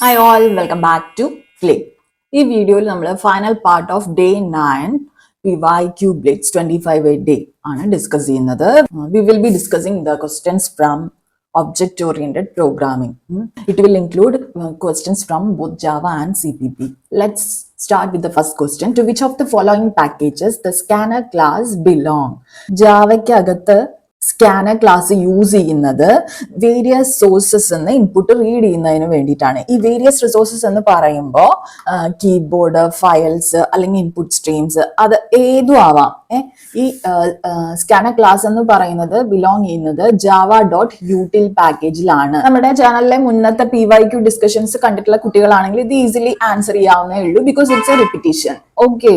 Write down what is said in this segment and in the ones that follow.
Hi all, welcome back to Click. This video is the final part of day 9 PYQ Blitz 25 day discussing. We will be discussing the questions from object-oriented programming. It will include questions from both Java and CPP. Let's start with the first question. To which of the following packages the scanner class belong? Java ke agathe scanner class use ചെയ്യുന്നത് various sources എന്ന് input read ചെയ്യുന്നതിന് വേണ്ടിയിട്ടാണ്. ഈ various resources എന്ന് പറയുമ്പോൾ keyboard, files അല്ലെങ്കിൽ input streams അത് ഏതും ആവാം. ഈ സ്കാനർ ക്ലാസ് എന്ന് പറയുന്നത് ബിലോങ് ചെയ്യുന്നത് java.util പാക്കേജിലാണ്. നമ്മുടെ ചാനലിലെ മുന്നത്തെ PYQ ഡിസ്കഷൻസ് കണ്ടിട്ടുള്ള കുട്ടികളാണെങ്കിൽ ഇത് ഈസിലി ആൻസർ ചെയ്യാവുന്നേ ഉള്ളൂ, because it's a repetition. Okay,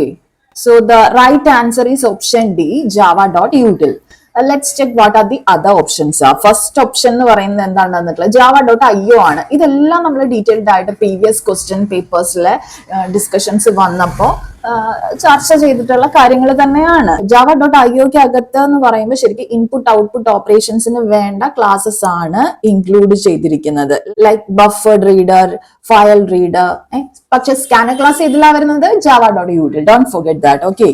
so the right answer is option D, java.util. Let's check what are the other options. First option എന്ന് പറയുന്നത് എന്താണെന്ന് തന്നിട്ടുള്ളത് java.io ആണ്. ഇതെല്ലാം നമ്മൾ ഡീറ്റെയിൽഡ് ആയിട്ട് പ്രീവിയസ് ക്വസ്റ്റ്യൻ പേപ്പേഴ്സിലെ ഡിസ്കഷൻസ് വന്നപ്പോൾ ചർച്ച ചെയ്തിട്ടുള്ള കാര്യങ്ങൾ തന്നെയാണ്. java.ioക്ക് അകത്ത് എന്ന് പറയുമ്പോൾ ശരിക്കും ഇൻപുട്ട് ഔട്ട്പുട്ട് ഓപ്പറേഷൻസിന് വേണ്ട ക്ലാസ്സസ് ആണ് ഇൻക്ലൂഡ് ചെയ്തിരിക്കുന്നത്, like buffered reader, file reader. പക്ഷെ സ്കാനർ ക്ലാസ് ഇതിലാണ് വരുന്നത് java.util. Don't forget that. Okay,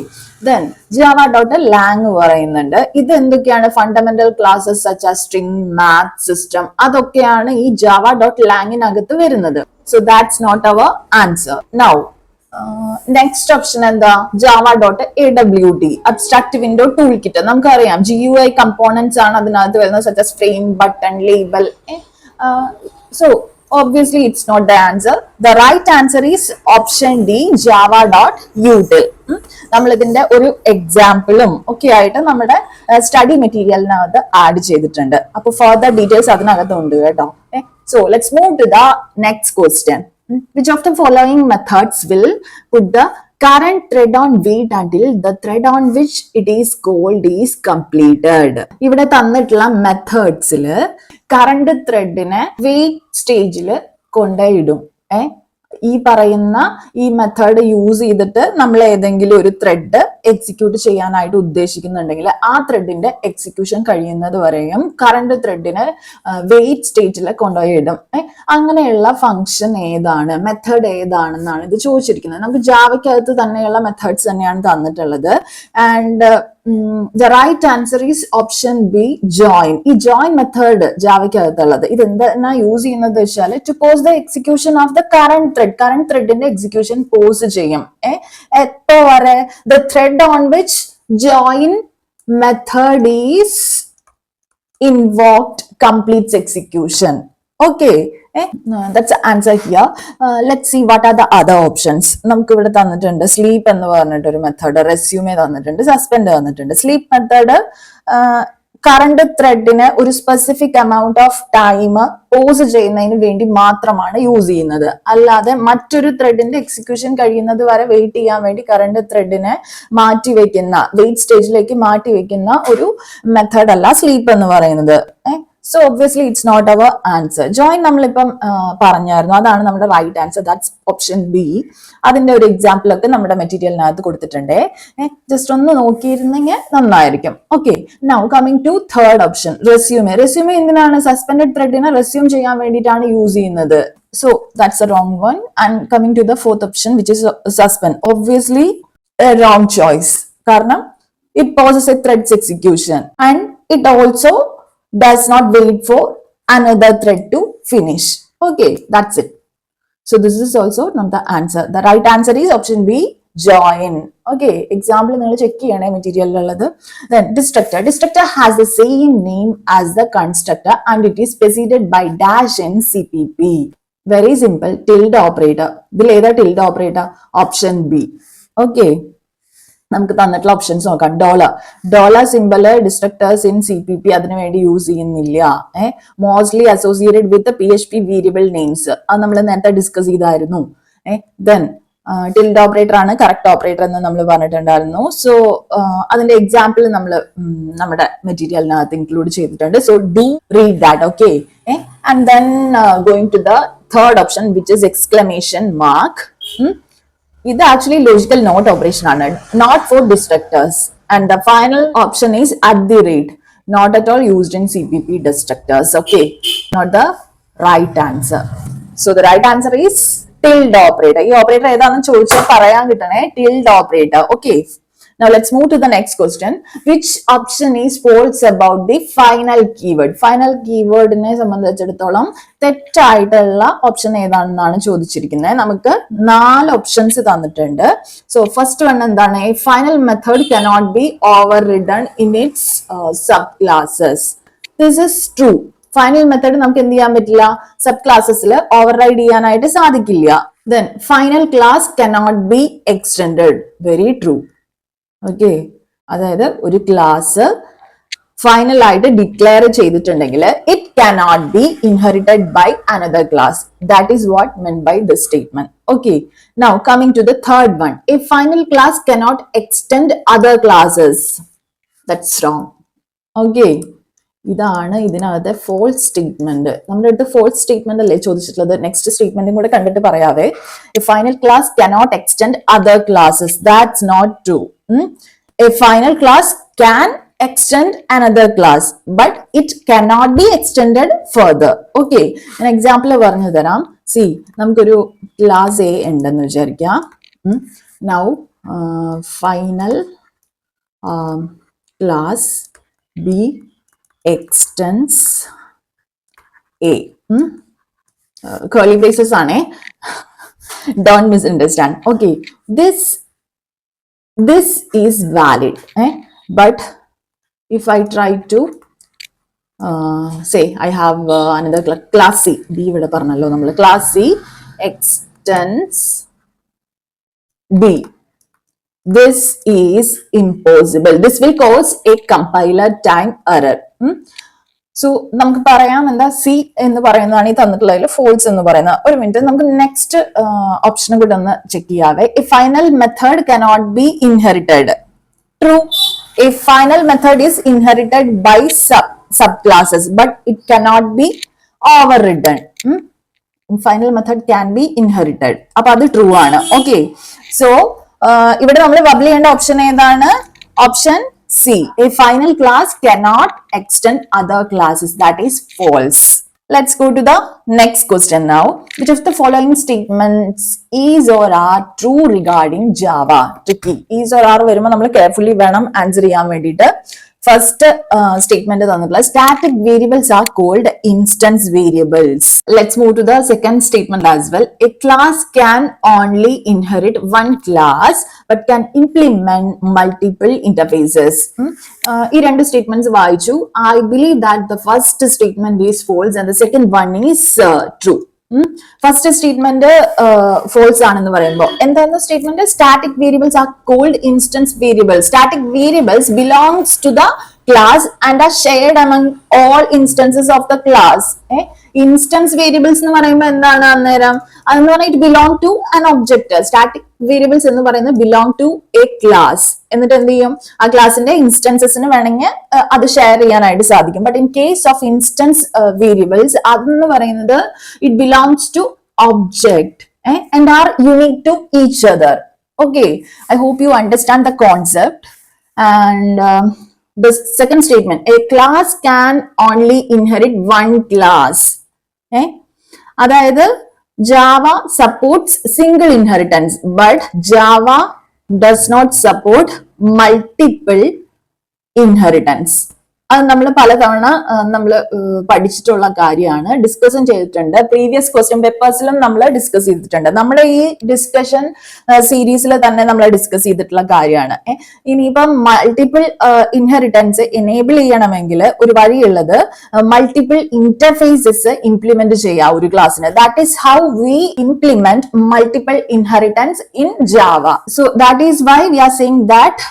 then java.lang പറയുന്നുണ്ട്. ഇത് എന്തൊക്കെയാണ്? Fundamental classes such as string, math, system, അതൊക്കെയാണ് ഈ java.langനകത്ത് വരുന്നത്. So that's not our answer. Now next option എന്താ? java.awt, abstract window tool kit. നമുക്കറിയാം GUI കമ്പോണന്റ്സ് ആണ് അതിനകത്ത് വരുന്നത്, such as frame, button, label. So obviously it's not the answer. The right answer is option D, java.util. നമ്മൾ ഇതിന്റെ ഒരു എക്സാമ്പിളും ഒക്കെ ആയിട്ട് നമ്മുടെ സ്റ്റഡി മെറ്റീരിയലിനകത്ത് ആഡ് ചെയ്തിട്ടുണ്ട്. അപ്പൊ ഫർദർ ഡീറ്റെയിൽസ് അതിനകത്ത് ഉണ്ട് കേട്ടോ. So let's move to the next question. Which of the following methods will put the current thread on wait until the thread on which it is called is completed? ഇവിടെ തന്നിട്ടുള്ള മെത്തേഡ്സില് current ത്രെഡിനെ wait സ്റ്റേജിൽ കൊണ്ടുപോയിടും. ഈ പറയുന്ന ഈ method use ചെയ്തിട്ട് നമ്മൾ ഏതെങ്കിലും ഒരു ത്രെഡ് എക്സിക്യൂട്ട് ചെയ്യാനായിട്ട് ഉദ്ദേശിക്കുന്നുണ്ടെങ്കിൽ ആ ത്രെഡിന്റെ എക്സിക്യൂഷൻ കഴിയുന്നത് വരെയും കറണ്ട് ത്രെഡിനെ വെയിറ്റ് സ്റ്റേജിൽ കൊണ്ടുപോയി ഇടും. അങ്ങനെയുള്ള ഫംഗ്ഷൻ ഏതാണ്, മെത്തേഡ് ഏതാണെന്നാണ് ഇത് ചോദിച്ചിരിക്കുന്നത്. നമുക്ക് ജാവയ്ക്കകത്ത് തന്നെയുള്ള മെത്തേഡ്സ് തന്നെയാണ് തന്നിട്ടുള്ളത്. And the right answer is option B, join. ഈ join മെത്തേഡ് ജാവയ്ക്കകത്തുള്ളത് ഇത് എന്താ യൂസ് ചെയ്യുന്നത് വെച്ചാൽ to pause the execution of the current threadന്റെ എക്സിക്യൂഷൻ പോസ് ചെയ്യും. എപ്പോ വരെ? the thread on which join method is invoked completes execution. Okay, that's the answer here. Let's see what are the other options. നമുക്ക് ഇവിടെ തന്നിട്ടുണ്ട് sleep എന്ന് പറഞ്ഞിട്ടൊരു method, resume തന്നിട്ടുണ്ട്, സസ്പെൻഡ് തന്നിട്ടുണ്ട്. സ്ലീപ്പ് മെത്തേഡ് കറണ്ട് ത്രെഡിന് ഒരു specific amount of time pause ചെയ്യുന്നതിന് വേണ്ടി മാത്രമാണ് യൂസ് ചെയ്യുന്നത്. അല്ലാതെ മറ്റൊരു ത്രെഡിന്റെ എക്സിക്യൂഷൻ കഴിയുന്നത് വരെ വെയിറ്റ് ചെയ്യാൻ വേണ്ടി കറണ്ട് ത്രെഡിനെ മാറ്റി വെക്കുന്ന, വെയിറ്റ് സ്റ്റേജിലേക്ക് മാറ്റി വെക്കുന്ന ഒരു മെത്തേഡ് അല്ല സ്ലീപ്പ് എന്ന് പറയുന്നത്. So obviously it's not our answer. Join നമ്മളിപ്പം പറഞ്ഞായിരുന്നു, അതാണ് നമ്മുടെ right answer. That's option B. അതിന്റെ ഒരു എക്സാമ്പിൾ ഒക്കെ നമ്മുടെ മെറ്റീരിയലിനകത്ത് കൊടുത്തിട്ടുണ്ട്. ജസ്റ്റ് ഒന്ന് നോക്കിയിരുന്നെങ്കിൽ നന്നായിരിക്കും. Okay, now coming to third option, resume. Resume എന്തിനാണ്? സസ്പെൻഡഡ് ത്രെഡിനെ റെസ്യൂം ചെയ്യാൻ വേണ്ടിയിട്ടാണ് യൂസ് ചെയ്യുന്നത്. So that's a wrong one. And coming to the fourth option, which is suspend. Obviously a wrong choice. കാരണം it pauses a thread's execution and it also does not wait for another thread to finish. Okay, that's it. So this is also not the answer. The right answer is option B, join. Okay, example നിങ്ങൾ check ചെയ്യണേ മെറ്റീരിയലിലുള്ളത്. Then destructor has the same name as the constructor and it is preceded by dash in CPP. Very simple, tilde operator. ഇതിൽ ഏതാ tilde operator? Option B. Okay, നമുക്ക് തന്നിട്ടുള്ള options നോക്കാം. Dollar symbol destructors in CPP അതിനു വേണ്ടി use ചെയ്യുന്നില്ല. Mostly associated with PHP variable names, അത് നമ്മൾ നേരത്തെ ഡിസ്കസ് ചെയ്തായിരുന്നു. ദെൻ ടിൽഡ് ഓപ്പറേറ്റർ ആണ് കറക്റ്റ് ഓപ്പറേറ്റർ എന്ന് നമ്മൾ പറഞ്ഞിട്ടുണ്ടായിരുന്നു. സോ അതിന്റെ എക്സാമ്പിൾ നമ്മൾ നമ്മുടെ മെറ്റീരിയലിനകത്ത് ഇൻക്ലൂഡ് ചെയ്തിട്ടുണ്ട്. So do read that. Okay, and then going to the third option which is exclamation mark. ഇത് ആക്ച്വലി ലോജിക്കൽ നോട്ട് ഓപ്പറേഷൻ ആണ്, not for destructors. And the final option is @, not at all used in CPP destructors. Okay, not the right answer. So the right answer is tilde operator. ഈ operator ഏതാണെന്ന് ചോദിച്ചാൽ പറയാൻ കിട്ടണേ tilde operator. Okay. Now let's move to the next question. Which option is false about the final keyword? Final keyword നെ സംബന്ധിച്ചിടത്തോളം തെറ്റായിട്ടുള്ള option ഏതാണെന്നാണ് ചോദിച്ചിരിക്കുന്നത്. നമുക്ക് 4 ഓപ്ഷൻസ് തന്നിട്ടുണ്ട്. So first one എന്താണ്? A final method cannot be overridden in its subclasses. This is true. Final method നമുക്ക് എന്ത് ചെയ്യാൻ പറ്റില്ല, സബ് ക്ലാസ്സസിൽ ഓവർറൈഡ് ചെയ്യാനായിട്ട് സാധിക്കില്ല. Then final class cannot be extended. Very true. Okay, അതായത് ഒരു ക്ലാസ് ഫൈനൽ ആയിട്ട് ഡിക്ലെയർ ചെയ്തിട്ടുണ്ടെങ്കിൽ it cannot be inherited by another class. That is what meant by this statement. Okay, now coming to the third one. A final class cannot extend other classes. That's wrong. Okay, ഇതാണ് ഇതിനകത്തെ false statement. നമ്മുടെ അടുത്ത് false statement അല്ലേ ചോദിച്ചിട്ടുള്ളത്. Next സ്റ്റേറ്റ്മെന്റും കൂടെ കണ്ടിട്ട് പറയാവേ. A final class cannot extend other classes. That's not true. A final class can extend another class, but it cannot be extended further. Okay, an example പറഞ്ഞു തരാം. See, നമുക്കൊരു ക്ലാസ് A ഉണ്ടെന്ന് വിചാരിക്കാം. Now final class B extends A. Curly braces ആണ്. Don't misunderstand. Okay, this is valid, but if I try to say I have another class C, B ഇവിടെ പറഞ്ഞല്ലോ നമ്മൾ, class C extends B. This is impossible. This will cause a compiler time error. So നമുക്ക് പറയാം എന്താ, C എന്ന് പറയുന്നതാണ് ഈ തന്നിട്ടുള്ളതിൽ false എന്ന് പറയുന്നത്. ഒരു മിനിറ്റ്, നമുക്ക് നെക്സ്റ്റ് ഓപ്ഷനും കൂടെ ഒന്ന് ചെക്ക് ചെയ്യാവേ. A final method cannot be inherited. True. A final method is inherited by subclasses, but it cannot be overridden. Final method can be inherited. അപ്പൊ അത് ട്രൂ ആണ്. ഓക്കെ, സോ ഇവിടെ നമ്മൾ ബബിൾ ചെയ്യേണ്ട ഓപ്ഷൻ ഏതാണ്? Option C. A final class cannot extend other classes. That is false. Let's go to the next question now. Which of the following statements is or are true regarding Java? Tricky. Is or are വരുമ്പോൾ നമ്മൾ carefully വേണം answer ചെയ്യാൻ വേണ്ടിയിട്ട്. First statement തന്നിട്ടുള്ള static variables are called instance variables. Let's move to the second statement as well. A class can only inherit one class but can implement multiple interfaces. ഈ രണ്ട് statements വായിച്ചു. I believe that the first statement is false and the second one is true. First statement false ആണെന്ന് പറയുമ്പോൾ എന്തായിരുന്നു statement? Static variables are called instance variables. Static variables belongs to the class and are shared among all instances of the class. Instance variables എന്ന് പറയുമ്പോൾ എന്താണ് അന്നേരം? അതെന്ന് പറഞ്ഞാൽ it belong to an object. Static variables എന്ന് പറയുന്നത് belong to A class. എന്നിട്ട് എന്ത് ചെയ്യും? ആ ക്ലാസിന്റെ ഇൻസ്റ്റൻസസിന് വേണമെങ്കിൽ അത് ഷെയർ ചെയ്യാനായിട്ട് സാധിക്കും. But in case of instance variables അതെന്ന് പറയുന്നത് it belongs to object and are unique to each other. Okay, I hope you understand the concept. And the second statement, a class can only inherit one class. അതായത് Java supports single inheritance, but Java does not support multiple inheritance. അത് നമ്മൾ പലതവണ നമ്മൾ പഠിച്ചിട്ടുള്ള കാര്യമാണ്, ഡിസ്കസും ചെയ്തിട്ടുണ്ട്. Previous question പേപ്പേഴ്സിലും നമ്മൾ discuss ചെയ്തിട്ടുണ്ട്. നമ്മുടെ ഈ ഡിസ്കഷൻ സീരീസിൽ തന്നെ നമ്മൾ ഡിസ്കസ് ചെയ്തിട്ടുള്ള കാര്യമാണ്. ഇനിയിപ്പം മൾട്ടിപ്പിൾ ഇൻഹെറിറ്റൻസ് എനേബിൾ ചെയ്യണമെങ്കിൽ ഒരു വഴിയുള്ളത് മൾട്ടിപ്പിൾ ഇന്റർഫേസസ് ഇംപ്ലിമെന്റ് ചെയ്യുക ഒരു ക്ലാസ്സിന്. That is how we implement multiple inheritance in Java. So that is why we are saying that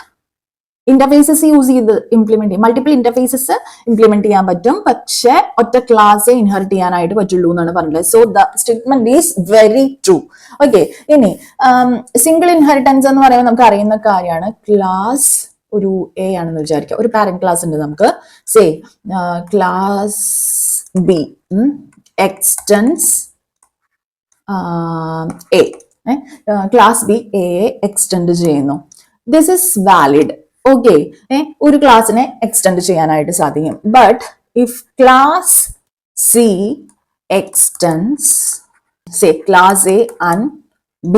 interfaces use ചെയ്ത് ഇംപ്ലിമെന്റ് ചെയ്യും. മൾട്ടിപ്പിൾ ഇന്റർഫേസസ് ഇംപ്ലിമെന്റ് ചെയ്യാൻ പറ്റും, പക്ഷെ ഒറ്റ ക്ലാസ്സേ ഇൻഹെറിറ്റ് ചെയ്യാനായിട്ട് പറ്റുള്ളൂ എന്നാണ് പറഞ്ഞത്. So the statement is very true. Okay, ഇനി സിംഗിൾ ഇൻഹെറിറ്റൻസ് എന്ന് പറയുമ്പോൾ നമുക്ക് അറിയുന്ന കാര്യമാണ്. ക്ലാസ് ഒരു എ ആണെന്ന് വിചാരിക്കുക, ഒരു പാരന്റ് ക്ലാസ് ഉണ്ട് നമുക്ക്. Say class B extends A. Class B A extend ചെയ്യുന്നു. This is valid. ഓക്കെ, ഒരു ക്ലാസ്സിനെ എക്സ്റ്റെൻഡ് ചെയ്യാനായിട്ട് സാധിക്കും. But if class C extends say class A and B,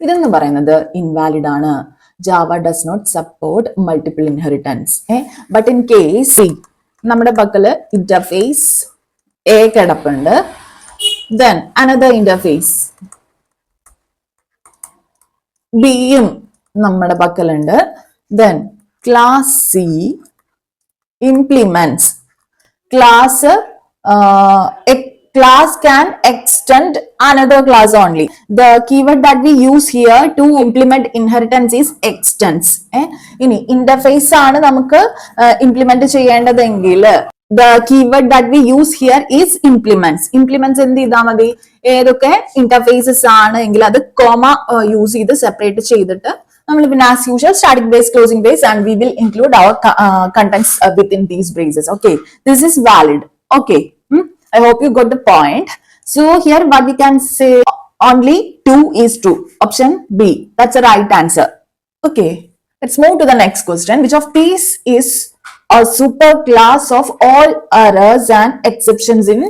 ഇതെന്ന് പറയുന്നത് ഇൻവാലിഡ് ആണ്. Java does not support multiple inheritance. But in case C, നമ്മുടെ പക്കല് interface A കിടപ്പുണ്ട്, then another interface B യും നമ്മുടെ പക്കലുണ്ട്, then class C implements class class can extend another class only. The keyword that we use here to implement inheritance is extends. ഇനി interface ആണ് നമുക്ക് implement ചെയ്യേണ്ടതെങ്കിൽ the keyword that we use here is implements. Implements എന്ത് ചെയ്താൽ മതി, ഏതൊക്കെ interfaces ആണ് എങ്കിൽ അത് comma use ചെയ്ത് separate ചെയ്തിട്ട് നമ്മൾ പിന്നെ as usual static brace, closing brace, and we will include our contents within these braces. Okay, this is valid. Okay. I hope you got the point. So here what we can say, only 2 is true. Option B, that's the right answer. Okay, let's move to the next question. Which of these is a super class of all errors and exceptions in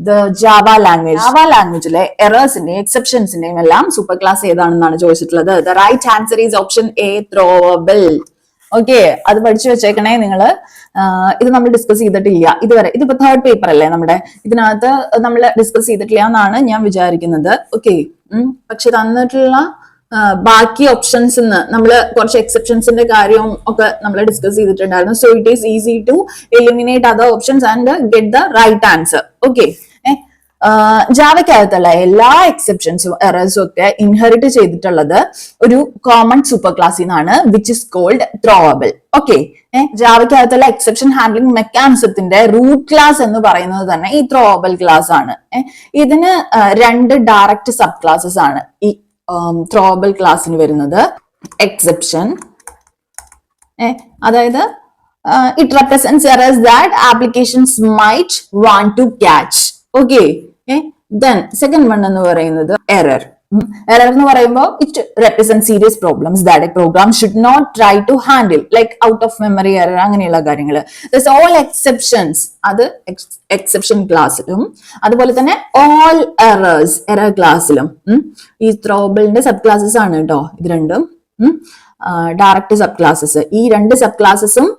the Java language? Java language le errors ine exceptions ine ellam super class edaanennaanu choichittulladu. The right answer is option A, throwable. Okay, അത് പഠിച്ചു വെച്ചേക്കണേ നിങ്ങള്. ഇത് നമ്മൾ discuss ചെയ്തിട്ടില്ല ഇതുവരെ. ഇതിപ്പോ third paper അല്ലേ നമ്മുടെ, ഇതിനകത്ത് നമ്മൾ ഡിസ്കസ് ചെയ്തിട്ടില്ല എന്നാണ് ഞാൻ വിചാരിക്കുന്നത്. ഓക്കെ, പക്ഷെ തന്നിട്ടുള്ള ബാക്കി ഓപ്ഷൻസ് നമ്മൾ കുറച്ച് എക്സെപ്ഷൻസിന്റെ കാര്യവും ഒക്കെ നമ്മൾ ഡിസ്കസ് ചെയ്തിട്ടുണ്ടായിരുന്നു. So it is easy to eliminate other options and get the right answer. Okay, ജാവയ്ക്കകത്തുള്ള എല്ലാ എക്സെപ്ഷൻസും എറേഴ്സും ഒക്കെ ഇൻഹെറിറ്റ് ചെയ്തിട്ടുള്ളത് ഒരു കോമൺ സൂപ്പർ ക്ലാസ്സിൽ നിന്നാണ്, which is called throwable. Okay, ജാവയ്ക്കകത്തുള്ള എക്സെപ്ഷൻ ഹാൻഡ്ലിംഗ് മെക്കാനിസത്തിന്റെ റൂട്ട് ക്ലാസ് എന്ന് പറയുന്നത് തന്നെ ഈ ത്രോവബിൾ ക്ലാസ് ആണ്. ഇതിന് 2 ഡയറക്റ്റ് സബ് ക്ലാസ്സസ് ആണ് ഈ ത്രോവബിൾ ക്ലാസ്സിന് വരുന്നത്. എക്സെപ്ഷൻ, അതായത് it represents errors that applications might want to catch. Okay, then second one എന്ന് പറയുന്നത് error. Error എന്ന് പറയുമ്പോൾ it represents serious problems that a program should not try to handle, like out of memory error അങ്ങനെയുള്ള കാര്യങ്ങൾ. There's all exceptions, അത് exception ക്ലാസ്സിലും അതുപോലെ തന്നെ all errors error ക്ലാസ്സിലും. ഈ ത്രോബിളിന്റെ സബ് ക്ലാസ്സസ് ആണ് കേട്ടോ ഇത് രണ്ടും. ഡയറക്റ്റ് സബ് ക്ലാസ്സസ്, ഈ 2 സബ് ക്ലാസ്സസും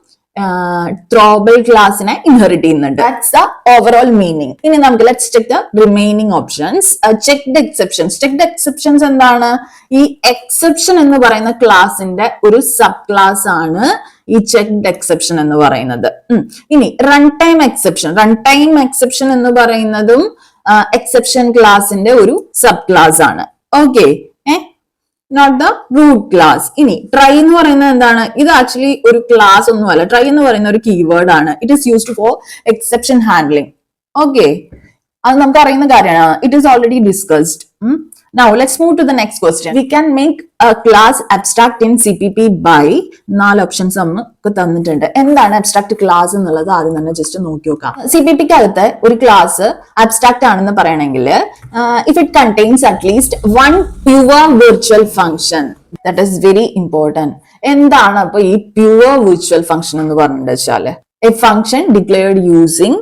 ത്രോബിൾ ക്ലാസ്സിനെ ഇൻഹെറിറ്റ് ചെയ്യുന്നുണ്ട്. That's the overall meaning. ഇനി നമുക്ക് let's check the remaining options. Check the exceptions. Check the exceptions എന്താണ്? ഈ എക്സെപ്ഷൻ എന്ന് പറയുന്ന ക്ലാസിന്റെ ഒരു സബ് ക്ലാസ് ആണ് ഈ ചെക്ക്ഡ് എക്സെപ്ഷൻ എന്ന് പറയുന്നത്. ഇനി run time exception. Run time exception എന്ന് പറയുന്നതും എക്സെപ്ഷൻ ക്ലാസിന്റെ ഒരു സബ് ക്ലാസ് ആണ്. Okay, not the root class. ഇനി ട്രൈ എന്ന് പറയുന്നത് എന്താണ്? ഇത് ആക്ച്വലി ഒരു ക്ലാസ് ഒന്നുമല്ല. ട്രൈ എന്ന് പറയുന്ന ഒരു കീവേഡ് ആണ്. It is used for exception handling. Okay, അത് നമുക്ക് അറിയുന്ന കാര്യമാണ്. It is already discussed. Now let's move to the next question. We can make a class abstract in CPP by 4 options നമുക്ക് തന്നിട്ടുണ്ട്. എന്താണ് അബ്സ്ട്രാക്ട് ക്ലാസ് എന്നുള്ളത് ആദ്യം തന്നെ ജസ്റ്റ് നോക്കി നോക്കാം. CPPക്ക് അകത്ത് ഒരു ക്ലാസ് അബ്സ്ട്രാക്ട് ആണെന്ന് പറയണമെങ്കിൽ if it contains at least one pure virtual function, that is very important. എന്താണ് അപ്പൊ ഈ pure virtual function എന്ന് പറഞ്ഞിട്ട് വെച്ചാല് a function declared using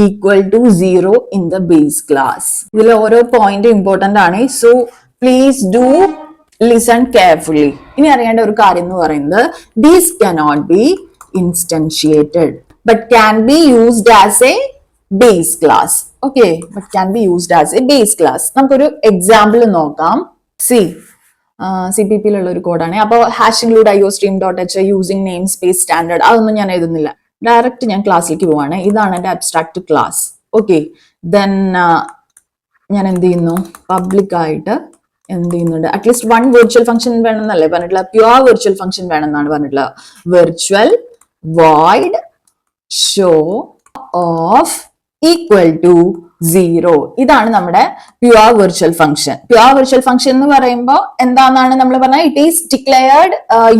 equal to 0 in the base class. ഇതിൽ ഓരോ പോയിന്റ് ഇമ്പോർട്ടന്റ് ആണ്. So please do listen carefully. ഇനി അറിയേണ്ട ഒരു കാര്യം എന്ന് പറയുന്നത് these cannot be instantiated but can be used as a base class. Okay, but can be used as a base class. നമുക്കൊരു എക്സാമ്പിൾ നോക്കാം. CPP-ലുള്ള ഒരു കോഡാണ്. അപ്പോൾ #include iostream.h using name space standard അതൊന്നും ഞാൻ എഴുതുന്നില്ല. ഡയറക്റ്റ് ഞാൻ ക്ലാസ്സിലേക്ക് പോവാണ്. ഇതാണ് എൻ്റെ അബ്സ്ട്രാക്ട് ക്ലാസ്. ഓക്കെ, ദെൻ ഞാൻ എന്ത് ചെയ്യുന്നു, പബ്ലിക് ആയിട്ട് എന്ത് ചെയ്യുന്നുണ്ട്, അറ്റ്ലീസ്റ്റ് 1 വെർച്വൽ ഫംഗ്ഷൻ വേണമെന്നല്ലേ പറഞ്ഞിട്ടുള്ള, പ്യുവർ വെർച്വൽ ഫംഗ്ഷൻ വേണമെന്നാണ് പറഞ്ഞിട്ടുള്ള. Virtual void show of equal to 0. ഇതാണ് നമ്മുടെ pure virtual function. Pure virtual function എന്ന് പറയുമ്പോൾ എന്താണെന്നാണ് നമ്മൾ പറഞ്ഞത്? It is declared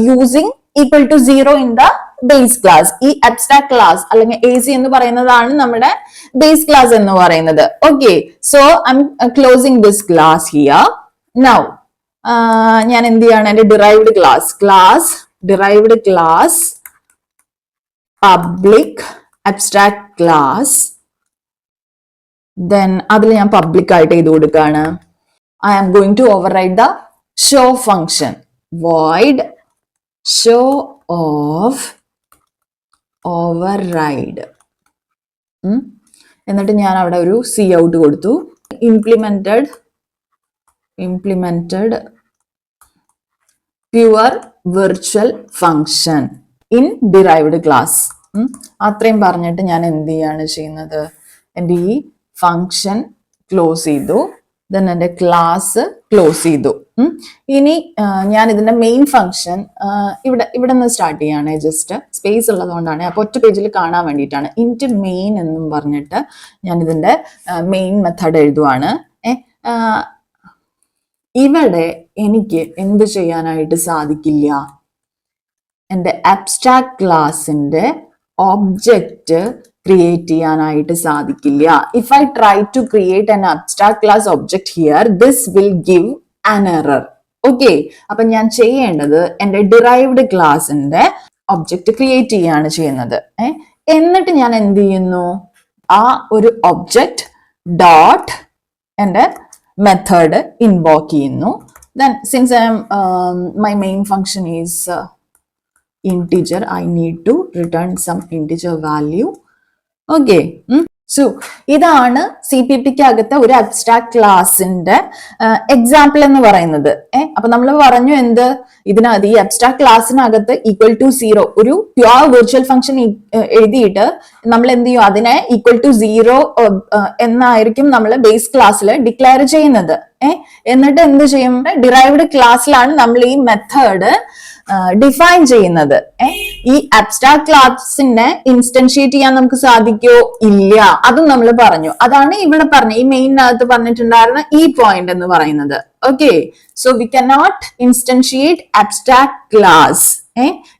using equal to 0 in the base class. ഈ അബ്സ്ട്രാക്ട് ക്ലാസ് അല്ലെങ്കിൽ AC എന്ന് പറയുന്നതാണ് നമ്മുടെ ബേസ് ക്ലാസ് എന്ന് പറയുന്നത്. Okay, so I'm closing this class here. Now ഞാൻ എന്ത് ചെയ്യാണ്, എന്റെ derived class public abstract class then അതിൽ ഞാൻ പബ്ലിക് ആയിട്ട് ചെയ്ത് കൊടുക്കുകയാണ്. I am going to override the show function. Void show of override. എന്നിട്ട് ഞാൻ അവിടെ ഒരു C out കൊടുത്തു. implemented pure virtual function in derived class. അത്രയും പറഞ്ഞിട്ട് ഞാൻ എന്ത് ചെയ്യാണ് ചെയ്യുന്നത്, എൻ്റെ ഈ ഫംഗ്ഷൻ ക്ലോസ് ചെയ്തു, ദെൻ എൻ്റെ ക്ലാസ് ക്ലോസ് ചെയ്തു. ഇനി ഞാൻ ഇതിന്റെ മെയിൻ ഫംഗ്ഷൻ ഇവിടെ നിന്ന് സ്റ്റാർട്ട് ചെയ്യാണ്. ജസ്റ്റ് സ്പേസ് ഉള്ളതുകൊണ്ടാണ്, അപ്പോൾ ഒറ്റ പേജിൽ കാണാൻ വേണ്ടിയിട്ടാണ്. ഇൻറ്റ് മെയിൻ എന്നും പറഞ്ഞിട്ട് ഞാൻ ഇതിന്റെ മെയിൻ മെത്തേഡ് എഴുതുവാണ്. ഇവിടെ എനിക്ക് എന്ത് ചെയ്യാനായിട്ട് സാധിക്കില്ല, എൻ്റെ അബ്സ്ട്രാക്ട് ക്ലാസിന്റെ ഒബ്ജക്റ്റ് ക്രിയേറ്റ് ചെയ്യാനായിട്ട് സാധിക്കില്ല. If I try to create an abstract class object here, this will give an error. Okay, അപ്പൊ ഞാൻ ചെയ്യേണ്ടത് എൻ്റെ ഡിറൈവ്ഡ് ക്ലാസിന്റെ ഒബ്ജക്റ്റ് ക്രിയേറ്റ് ചെയ്യാണ് ചെയ്യുന്നത്. എന്നിട്ട് ഞാൻ എന്ത് ചെയ്യുന്നു, ആ ഒരു ഒബ്ജക്റ്റ് ഡോട്ട് എൻ്റെ മെത്തേഡ് ഇൻവോക്ക് ചെയ്യുന്നു. Then since my main function is integer, I need to return some integer value. Okay. So ഇതാണ് CPP-ക്ക് അകത്തെ ഒരു അബ്സ്ട്രാക്ട് ക്ലാസിന്റെ എക്സാമ്പിൾ എന്ന് പറയുന്നത്. അപ്പൊ നമ്മൾ പറഞ്ഞു എന്ത്, ഇതിനകത്ത് ഈ അബ്സ്ട്രാക്ട് ക്ലാസ്സിനകത്ത് ഈക്വൽ ടു 0 ഒരു പ്യുവർ വിർച്വൽ ഫംഗ്ഷൻ എഴുതിയിട്ട് നമ്മൾ എന്ത് ചെയ്യും, അതിനെ ഈക്വൽ ടു 0 എന്നായിരിക്കും നമ്മൾ ബേസ് ക്ലാസ്സിൽ ഡിക്ലെയർ ചെയ്യുന്നത്. എന്നിട്ട് എന്ത് ചെയ്യും, ഡിറൈവ്ഡ് ക്ലാസ്സിലാണ് നമ്മൾ ഈ മെത്തേഡ് ഡിഫൈൻ ചെയ്യുന്നത്. ഈ അബ്സ്ട്രാക്ട് ക്ലാസിനെ ഇൻസ്റ്റൻഷിയേറ്റ് ചെയ്യാൻ നമുക്ക് സാധിക്കോ, ഇല്ല, അതും നമ്മൾ പറഞ്ഞു. അതാണ് ഇവിടെ പറഞ്ഞ ഈ മെയിനകത്ത് പറഞ്ഞിട്ടുണ്ടായിരുന്ന ഈ പോയിന്റ് എന്ന് പറയുന്നത്. Okay, so we cannot instantiate abstract class.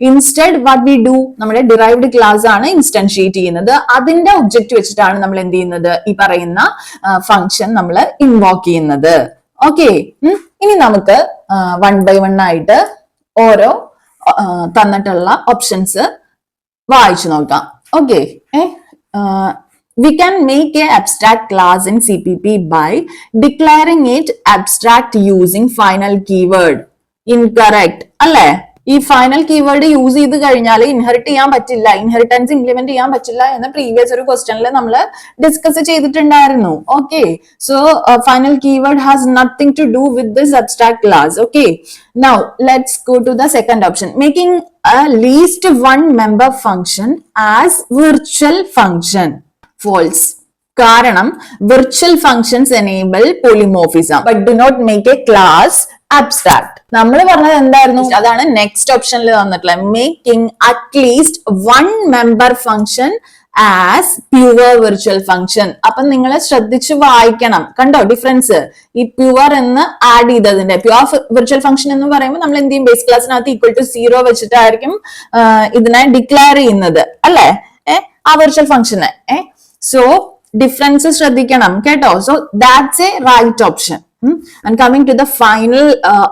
Instead what we do, നമ്മുടെ ഡിറൈവ്ഡ് ക്ലാസ് ആണ് ഇൻസ്റ്റൻഷിയേറ്റ് ചെയ്യുന്നത്. അതിന്റെ ഒബ്ജക്റ്റ് വെച്ചിട്ടാണ് നമ്മൾ എന്ത് ചെയ്യുന്നത്, ഈ പറയുന്ന ഫംഗ്ഷൻ നമ്മൾ ഇൻവോക്ക് ചെയ്യുന്നത്. ഓക്കെ, ഇനി നമുക്ക് 1 by 1 ആയിട്ട് ഓരോ തന്നിട്ടുള്ള ഓപ്ഷൻസ് വായിച്ചു നോക്കാം. Okay, we can make a abstract class in CPP by declaring it abstract using final keyword. Incorrect അല്ലേ? ഈ ഫൈനൽ കീവേഡ് യൂസ് ചെയ്ത് കഴിഞ്ഞാൽ ഇൻഹെറിറ്റ് ചെയ്യാൻ പറ്റില്ല, ഇൻഹെറിറ്റൻസ് ഇംപ്ലിമെന്റ് ചെയ്യാൻ പറ്റില്ല എന്ന് പ്രീവിയസ് ഒരു ക്വസ്റ്റ്യനിൽ നമ്മൾ ഡിസ്കസ് ചെയ്തിട്ടുണ്ടായിരുന്നു. Okay, so final keyword has nothing to do with this abstract class. Okay, now let's go to the second option, making a least one member function as virtual function. False. കാരണം virtual functions enable polymorphism but do not make a class abstract. നമ്മൾ പറഞ്ഞത് എന്തായിരുന്നു, അതാണ് next ഓപ്ഷനിൽ തന്നിട്ടുള്ളത്, making at least 1 member function as pure virtual function. അപ്പൊ നിങ്ങൾ ശ്രദ്ധിച്ചു വായിക്കണം. കണ്ടോ ഡിഫറൻസ്, ഈ പ്യുവർ എന്ന് ആഡ് ചെയ്തതിന്റെ പ്യുവർ വിർച്വൽ ഫംഗ്ഷൻ എന്ന് പറയുമ്പോൾ നമ്മൾ എന്ത് ചെയ്യും, ബേസ് ക്ലാസ്സിനകത്ത് ഈക്വൽ ടു 0 വെച്ചിട്ടായിരിക്കും ഇതിനെ ഡിക്ലെയർ ചെയ്യുന്നത് അല്ലെ, ആ വിർച്വൽ ഫംഗ്ഷനെ. സോ ഡിഫറൻസ് ശ്രദ്ധിക്കണം കേട്ടോ. So that's a right option. And coming to the final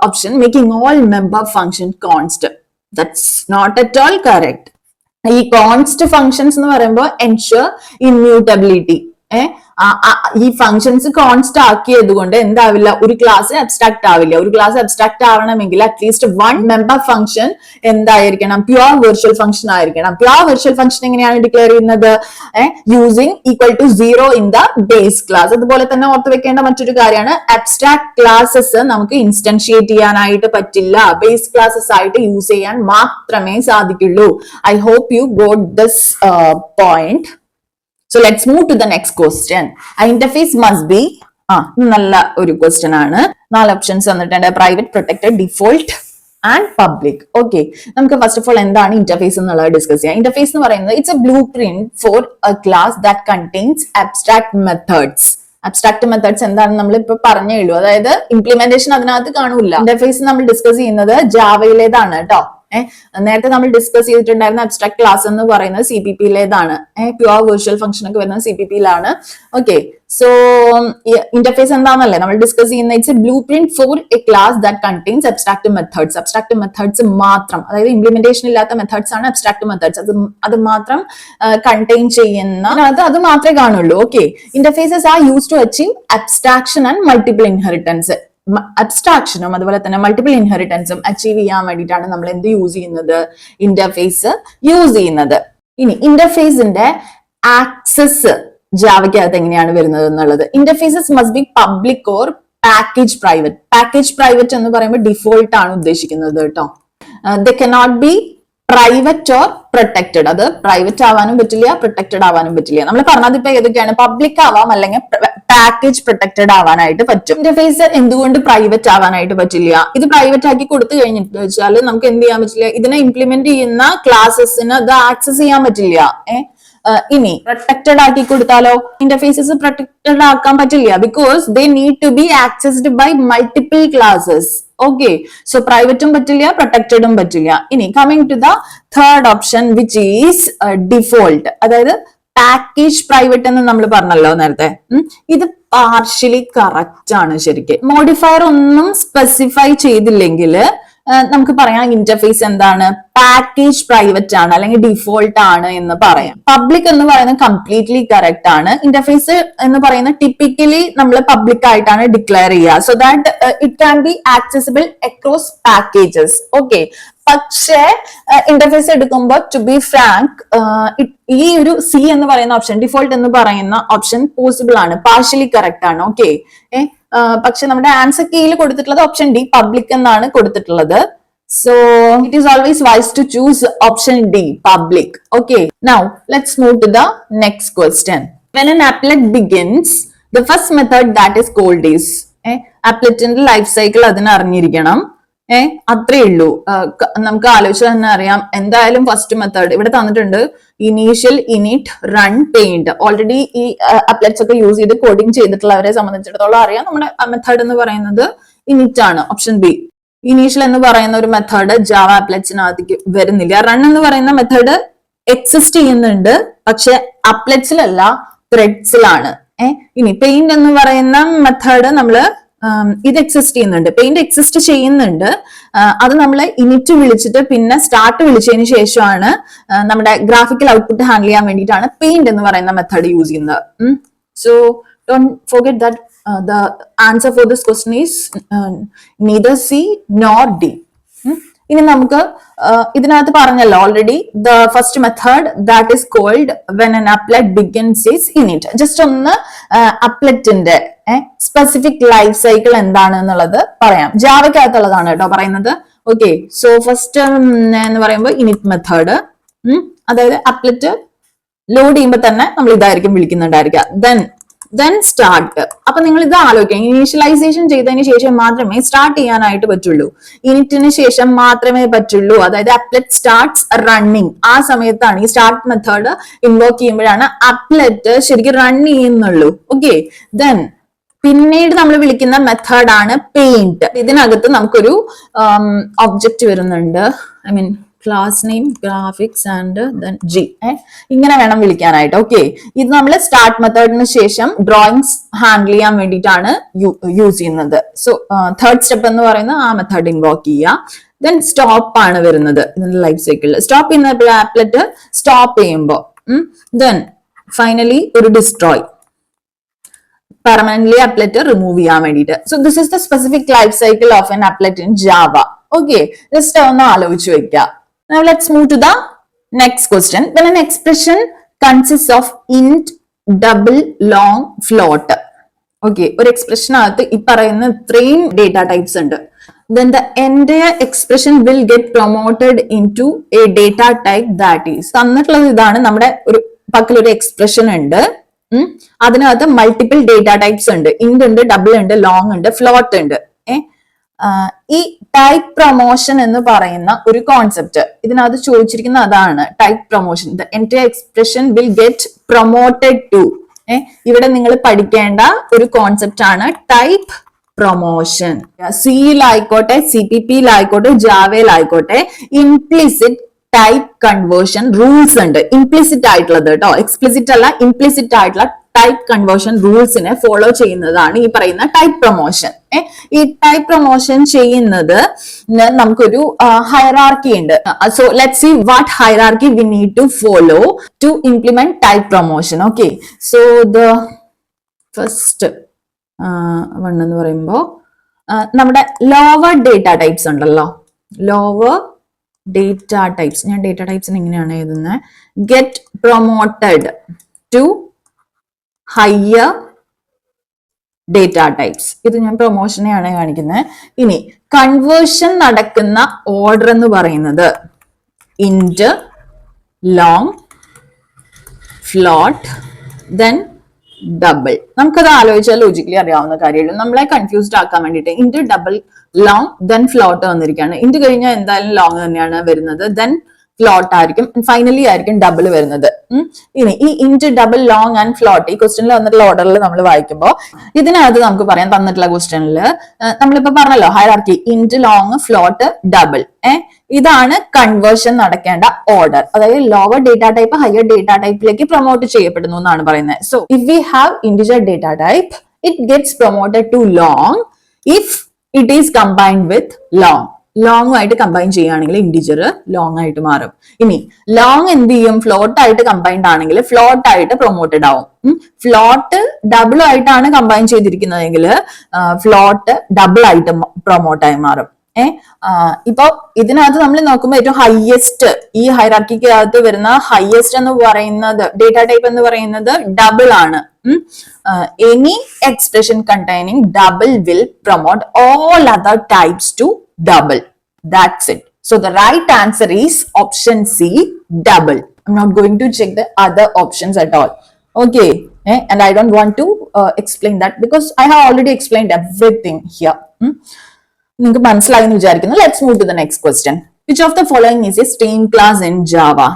option, making all member function const. That's not at all correct. ഈ കോൺസ്റ്റ് ഫങ്ഷൻസ് എന്ന് പറയുമ്പോൾ എൻഷുർ ഇമ്മ്യൂട്ടബിലിറ്റി. ഈ ഫങ്ഷൻസ് കോൺസ്റ്റ് ആക്കിയത് കൊണ്ട് എന്താവില്ല, ഒരു ക്ലാസ് അബ്സ്ട്രാക്ട് ആവില്ല. ഒരു ക്ലാസ് അബ്സ്ട്രാക്ട് ആവണമെങ്കിൽ അറ്റ്ലീസ്റ്റ് 1 member ഫംഗ്ഷൻ എന്തായിരിക്കണം, പ്യുവർ വിർച്വൽ ഫംഗ്ഷൻ ആയിരിക്കണം. പ്യുവർ വിർച്വൽ ഫംഗ്ഷൻ എങ്ങനെയാണ് ഡിക്ലെയർ ചെയ്യുന്നത്, using equal to 0 in the base class. അതുപോലെ തന്നെ ഓർത്ത് വെക്കേണ്ട മറ്റൊരു കാര്യമാണ്, അബ്സ്ട്രാക്ട് ക്ലാസസ് നമുക്ക് ഇൻസ്റ്റൻഷിയേറ്റ് ചെയ്യാനായിട്ട് പറ്റില്ല, ബേസ് ക്ലാസസ് ആയിട്ട് യൂസ് ചെയ്യാൻ മാത്രമേ സാധിക്കുള്ളൂ. I hope you got this point. So let's move to the next question. A interface must be നല്ല ഒരു ക്വസ്റ്റ്യൻ ആണ്. 4 ഓപ്ഷൻസ് തന്നിട്ടുണ്ട്, private, protected, default and public. Okay, നമുക്ക് ഫസ്റ്റ് ഓഫ് ഓൾ എന്താണ് ഇന്റർഫേസ് എന്നുള്ളത് ഡിസ്കസ് ചെയ്യാം. ഇന്റർഫേസ് എന്ന് പറയുന്നത് it's a blueprint for a class that contains abstract methods. Abstract methods എന്താണെന്ന് നമ്മൾ ഇപ്പൊ പറഞ്ഞേ ഉള്ളൂ, അതായത് ഇംപ്ലിമെന്റേഷൻ അതിനകത്ത് കാണൂല. ഇന്റർഫേസ് നമ്മൾ ഡിസ്കസ് ചെയ്യുന്നത് ജാവയിലേതാണ് കേട്ടോ. നേരത്തെ നമ്മൾ ഡിസ്കസ് ചെയ്തിട്ടുണ്ടായിരുന്ന അബ്സ്ട്രാക്ട് ക്ലാസ് എന്ന് പറയുന്നത് CPP-ലേതാണ്. പ്യുവർ വിർച്വൽ ഫംഗ്ഷൻ ഒക്കെ വരുന്നത് CPP-ലാണ്. ഓക്കെ, സോ ഇന്റർഫേസ് എന്താണെന്നല്ലേ നമ്മൾ ഡിസ്കസ് ചെയ്യുന്ന. It's a blueprint for a class that contains abstract methods. Abstract methods മാത്രം, അതായത് ഇംപ്ലിമെന്റേഷൻ ഇല്ലാത്ത മെത്തേഡ്സ് ആണ് അബ്സ്ട്രാക്ട് മെത്തേഡ്സ്. അത് മാത്രം കണ്ടെയ്ൻ ചെയ്യുന്ന, അത് മാത്രമേ കാണുള്ളൂ. Okay, interfaces are use to achieve abstraction and multiple inheritance. അബ്സ്ട്രാക്ഷനും അതുപോലെ തന്നെ മൾട്ടിപ്പിൾ ഇൻഹെറിറ്റൻസും അച്ചീവ് ചെയ്യാൻ വേണ്ടിയിട്ടാണ് നമ്മൾ എന്ത് യൂസ് ചെയ്യുന്നത്, ഇന്റർഫേസ് യൂസ് ചെയ്യുന്നത്. ഇനി ഇന്റർഫേസിന്റെ ആക്സസ് ജാവയ്ക്കകത്ത് എങ്ങനെയാണ് വരുന്നത് എന്നുള്ളത്. Interfaces must be public or package private. Package private എന്ന് പറയുമ്പോൾ ഡിഫോൾട്ട് ആണ് ഉദ്ദേശിക്കുന്നത് കേട്ടോ. They cannot be private or protected. അത് പ്രൈവറ്റ് ആവാനും പറ്റില്ല, പ്രൊട്ടക്റ്റഡ് ആവാനും പറ്റില്ല. നമ്മൾ പറഞ്ഞത് ഇപ്പൊ ഏതൊക്കെയാണ്, പബ്ലിക് ആവാം അല്ലെങ്കിൽ പാക്കേജ് പ്രൊട്ടക്റ്റഡ് ആവാനായിട്ട് പറ്റും. ഇന്റർഫേസ് എന്തുകൊണ്ട് പ്രൈവറ്റ് ആവാനായിട്ട് പറ്റില്ല? ഇത് പ്രൈവറ്റ് ആക്കി കൊടുത്തു കഴിഞ്ഞിട്ട് വെച്ചാൽ നമുക്ക് എന്ത് ചെയ്യാൻ പറ്റില്ല, ഇതിനെ ഇംപ്ലിമെന്റ് ചെയ്യുന്ന ക്ലാസസിന് അത് ആക്സസ് ചെയ്യാൻ പറ്റില്ല. ഇനി പ്രൊട്ടക്റ്റഡ് ആക്കി കൊടുത്താലോ, ഇന്റർഫേസസ് പ്രൊട്ടക്റ്റഡ് ആക്കാൻ പറ്റില്ല, because they need to be accessed by multiple classes. Okay, so പ്രൈവറ്റും പറ്റില്ല, പ്രൊട്ടക്റ്റഡും പറ്റില്ല. ഇനി coming to the third option which is default, അതായത് പാക്കേജ് പ്രൈവറ്റ് എന്ന് നമ്മൾ പറഞ്ഞല്ലോ നേരത്തെ. ഇത് പാർഷ്യലി കറക്റ്റ് ആണ്. ശരിക്കും മോഡിഫയർ ഒന്നും സ്പെസിഫൈ ചെയ്തില്ലെങ്കിൽ നമുക്ക് പറയാം ഇന്റർഫേസ് എന്താണ്, പാക്കേജ് പ്രൈവറ്റ് ആണ് അല്ലെങ്കിൽ ഡിഫോൾട്ട് ആണ് എന്ന് പറയാം. പബ്ലിക് എന്ന് പറയുന്നത് കംപ്ലീറ്റ്ലി കറക്റ്റ് ആണ്. ഇന്റർഫേസ് എന്ന് പറയുന്നത് ടിപ്പിക്കലി നമ്മൾ പബ്ലിക് ആയിട്ടാണ് ഡിക്ലെയർ ചെയ്യുക, so that it can be accessible across packages. Okay, പക്ഷേ ഇന്റർഫേസ് എടുക്കുമ്പോൾ ടു ബി ഫ്രാങ്ക് ഈ ഒരു സി എന്ന് പറയുന്ന ഓപ്ഷൻ, ഡിഫോൾട്ട് എന്ന് പറയുന്ന ഓപ്ഷൻ പോസിബിൾ ആണ്, പാർഷ്യലി കറക്റ്റ് ആണ്. ഓക്കെ, പക്ഷെ നമ്മുടെ ആൻസർ കീയിൽ കൊടുത്തിട്ടുള്ളത് ഓപ്ഷൻ ഡി, പബ്ലിക് എന്നാണ് കൊടുത്തിട്ടുള്ളത്. So it is always wise to choose option D, public. Okay, now let's move to the next question. When an applet begins, the first method that is called is, appletന്റെ life cycle അതിന് അറിഞ്ഞിരിക്കണം. അത്രേ ഉള്ളൂ. നമുക്ക് ആലോചിച്ച് തന്നെ അറിയാം. എന്തായാലും ഫസ്റ്റ് മെത്തേഡ് ഇവിടെ തന്നിട്ടുണ്ട്, initial, init, run, paint. Already ഈ അപ്ലെറ്റ്സ് ഒക്കെ യൂസ് ചെയ്ത് കോഡിംഗ് ചെയ്തിട്ടുള്ളവരെ സംബന്ധിച്ചിടത്തോളം അറിയാം നമ്മുടെ മെത്തേഡ് എന്ന് പറയുന്നത് ഇനിറ്റ് ആണ്, ഓപ്ഷൻ ബി. ഇനീഷ്യൽ എന്ന് പറയുന്ന ഒരു മെത്തേഡ് ജാവ അപ്ലെറ്റ്സിനകത്തേക്ക് വരുന്നില്ല. റൺ എന്ന് പറയുന്ന മെത്തേഡ് എക്സിസ്റ്റ് ചെയ്യുന്നുണ്ട്, പക്ഷെ അപ്ലെറ്റ്സിലല്ല, ത്രെഡ്സിലാണ്. ഇനി പെയിന്റ് എന്ന് പറയുന്ന മെത്തേഡ് നമ്മള് ഇത് എക്സിസ്റ്റ് ചെയ്യുന്നുണ്ട്, പെയിന്റ് എക്സിസ്റ്റ് ചെയ്യുന്നുണ്ട്. അത് നമ്മൾ ഇനിറ്റ് വിളിച്ചിട്ട് പിന്നെ സ്റ്റാർട്ട് വിളിച്ചതിന് ശേഷമാണ് നമ്മുടെ ഗ്രാഫിക്കൽ ഔട്ട്പുട്ട് ഹാൻഡിൽ ചെയ്യാൻ വേണ്ടിയിട്ടാണ് പെയിന്റ് എന്ന് പറയുന്ന മെത്തേഡ് യൂസ് ചെയ്യുന്നത്. So don't forget that the answer for this question is neither C nor D. ഇനി നമുക്ക് ഇതിനകത്ത് പറഞ്ഞല്ലോ already, the first method that is called when an applet begins is init. Just ഒന്ന് അപ്ലെറ്റിന്റെ specific life cycle എന്താണ് എന്നുള്ളത് പറയാം. ജാവയ്ക്കകത്തുള്ളതാണ് കേട്ടോ പറയുന്നത്. ഓക്കെ, സോ ഫസ്റ്റ് എന്ന് പറയുമ്പോൾ ഇനിറ്റ് മെത്തേഡ്, അതായത് അപ്ലെറ്റ് ലോഡ് ചെയ്യുമ്പോൾ തന്നെ നമ്മൾ ഇതായിരിക്കും വിളിക്കുന്നുണ്ടായിരിക്കുക. then start. അപ്പൊ നിങ്ങൾ ഇത് ആലോചിക്കാം, ഇനീഷ്യലൈസേഷൻ ചെയ്തതിന് ശേഷം മാത്രമേ സ്റ്റാർട്ട് ചെയ്യാനായിട്ട് പറ്റുള്ളൂ, ഇനിറ്റിന് ശേഷം മാത്രമേ പറ്റുള്ളൂ. അതായത് അപ്ലെറ്റ് സ്റ്റാർട്ട്സ് റണ്ണിങ്, ആ സമയത്താണ് ഈ സ്റ്റാർട്ട് മെത്തേഡ് ഇൻവോക്ക് ചെയ്യുമ്പോഴാണ് അപ്ലെറ്റ് ശരിക്കും റൺ ചെയ്യുന്നുള്ളൂ. ഓക്കെ, ദെൻ പിന്നീട് നമ്മൾ വിളിക്കുന്ന മെത്തേഡാണ് പെയിന്റ്. ഇതിനകത്ത് നമുക്കൊരു ഒബ്ജക്റ്റ് വരുന്നുണ്ട്, I mean class name, graphics and then G, ഇങ്ങനെ വേണം വിളിക്കാനായിട്ട്. ഓക്കെ, ഇത് നമ്മൾ സ്റ്റാർട്ട് മെത്തേഡിന് ശേഷം ഡ്രോയിങ്സ് ഹാൻഡിൽ ചെയ്യാൻ വേണ്ടിയിട്ടാണ് യൂസ് ചെയ്യുന്നത്. സോ തേർഡ് സ്റ്റെപ്പ് എന്ന് പറയുന്നത് ആ മെത്തേഡ് ഇൻവോക്ക് ചെയ്യുക. ദെൻ സ്റ്റോപ്പ് ആണ് വരുന്നത് ഇതിന്റെ ലൈഫ് സൈക്കിളിൽ. സ്റ്റോപ്പ് ചെയ്യുന്ന ആപ്ലെറ്റ് സ്റ്റോപ്പ് ചെയ്യുമ്പോൾ, ദെൻ ഫൈനലി ഒരു ഡിസ്ട്രോയ്, പെർമനന്റ്ലി അപ്ലെറ്റ് റിമൂവ് ചെയ്യാൻ വേണ്ടിയിട്ട്. So this is the specific life cycle of N applet in Java. Okay, just ഒന്ന് ആലോചിച്ച് വെക്കുക. Now let's move to the next question. When an expression consists of int, double, long, float. Okay, ഒരു എക്സ്പ്രഷനകത്ത് ഈ പറയുന്ന ഇത്രയും data types ഉണ്ട്. Then the entire expression will get promoted into a data type that is. തന്നിട്ടുള്ളത് ഇതാണ്, നമ്മുടെ ഒരു പക്കലൊരു expression ഉണ്ട്, അതിനകത്ത് മൾട്ടിപ്പിൾ ഡേറ്റ ടൈപ്സ് ഉണ്ട്. ഇന്റ് ഉണ്ട്, ഡബിൾ ഉണ്ട്, ലോങ് ഉണ്ട്, ഫ്ലോട്ട് ഉണ്ട്. ഈ ടൈപ്പ് പ്രൊമോഷൻ എന്ന് പറയുന്ന ഒരു കോൺസെപ്റ്റ് ഇതിനകത്ത് ചോദിച്ചിരിക്കുന്ന അതാണ്, type promotion. The entire expression will get promoted to. ഇവിടെ നിങ്ങൾ പഠിക്കേണ്ട ഒരു കോൺസെപ്റ്റ് ആണ് ടൈപ്പ് പ്രൊമോഷൻ. സിയിലായിക്കോട്ടെ, CPP-ലായിക്കോട്ടെ, ജാവയിലായിക്കോട്ടെ ഇംപ്ലിസിറ്റ് ടൈപ്പ് കൺവേർഷൻ റൂൾസ് ഉണ്ട്. ഇംപ്ലിസിറ്റ് ആയിട്ടുള്ളത് കേട്ടോ, എക്സ്പ്ലിസിറ്റ് അല്ല, ഇംപ്ലിസിറ്റ് ആയിട്ടുള്ള ടൈപ്പ് കൺവേർഷൻ റൂൾസിനെ ഫോളോ ചെയ്യുന്നതാണ് ഈ പറയുന്ന ടൈപ്പ് പ്രൊമോഷൻ. ഈ ടൈപ്പ് പ്രൊമോഷൻ ചെയ്യുന്നത് നമുക്കൊരു ഹൈറാർക്കി ഉണ്ട്. So let's see what hierarchy we need to follow to implement type promotion. Okay, so the first one എന്ന് പറയുമ്പോൾ നമ്മുടെ ലോവർ ഡേറ്റ ടൈപ്സ് ഉണ്ടല്ലോ, ലോവർ ഡേറ്റ ടൈപ്സ്. ഞാൻ ഡേറ്റ ടൈപ്സിന് എങ്ങനെയാണ് എഴുതുന്നത്? Get promoted to higher data types. ഇത് ഞാൻ പ്രൊമോഷനെയാണ് കാണിക്കുന്നത്. ഇനി കൺവേർഷൻ നടക്കുന്ന ഓർഡർ എന്ന് പറയുന്നത് int, long, float, then double. നമുക്കത് ആലോചിച്ചാൽ ലോജിക്കലി അറിയാവുന്ന കാര്യമുള്ളൂ. നമ്മളെ കൺഫ്യൂസ്ഡ് ആക്കാൻ വേണ്ടിയിട്ട് int, double, long, then float വന്നിരിക്കുകയാണ്. ഇന്റ് കഴിഞ്ഞാൽ എന്തായാലും ലോങ് തന്നെയാണ് വരുന്നത്, ദെൻ ഫ്ലോട്ട് ആയിരിക്കും, ഫൈനലി ആയിരിക്കും ഡബിൾ വരുന്നത്. ഇനി ഈ int, double, long and float ഈ ക്വസ്റ്റ്യനിൽ വന്നിട്ടുള്ള ഓർഡറിൽ നമ്മൾ വായിക്കുമ്പോൾ ഇതിനകത്ത് നമുക്ക് പറയാം, തന്നിട്ടുള്ള ക്വസ്റ്റ്യനിൽ നമ്മളിപ്പോ പറഞ്ഞല്ലോ hierarchy int, long, float, double. ഇതാണ് കൺവേർഷൻ നടക്കേണ്ട ഓർഡർ. അതായത് lower data type higher data ടൈപ്പിലേക്ക് പ്രൊമോട്ട് ചെയ്യപ്പെടുന്നു എന്നാണ് പറയുന്നത്. So if we have integer data type it gets promoted to long if it is combined with long. Long ആയിട്ട് combine ചെയ്യുകയാണെങ്കിൽ integer long ആയിട്ട് മാറും. ഇനി ലോങ് എന്ത് ചെയ്യും? ഫ്ലോട്ട് ആയിട്ട് കമ്പൈൻഡ് ആണെങ്കിൽ ഫ്ലോട്ട് ആയിട്ട് പ്രൊമോട്ടഡ് ആവും. ഫ്ലോട്ട് ഡബിൾ ആയിട്ടാണ് കമ്പൈൻ ചെയ്തിരിക്കുന്നതെങ്കിൽ ഫ്ലോട്ട് ഡബിൾ ആയിട്ട് പ്രൊമോട്ടായി മാറും. ഇപ്പൊ ഇതിനകത്ത് നമ്മൾ നോക്കുമ്പോൾ ഏറ്റവും ഹയസ്റ്റ്, ഈ ഹൈറാർക്കിക്കകത്ത് വരുന്ന ഹയസ്റ്റ് എന്ന് പറയുന്നത് ഡേറ്റ ടൈപ്പ് എന്ന് പറയുന്നത് ഡബിൾ ആണ്. Any expression containing double will promote all other types to double. That's it. So the right answer is option C, double. I'm not going to check the other options at all. Okay. And I don't want to explain that because I have already explained everything here. നിങ്ങൾക്ക് മനസ്സിലായി എന്ന് വിചാരിക്കുന്നു. Let's move to the next question. Which of the following is a stream class in Java?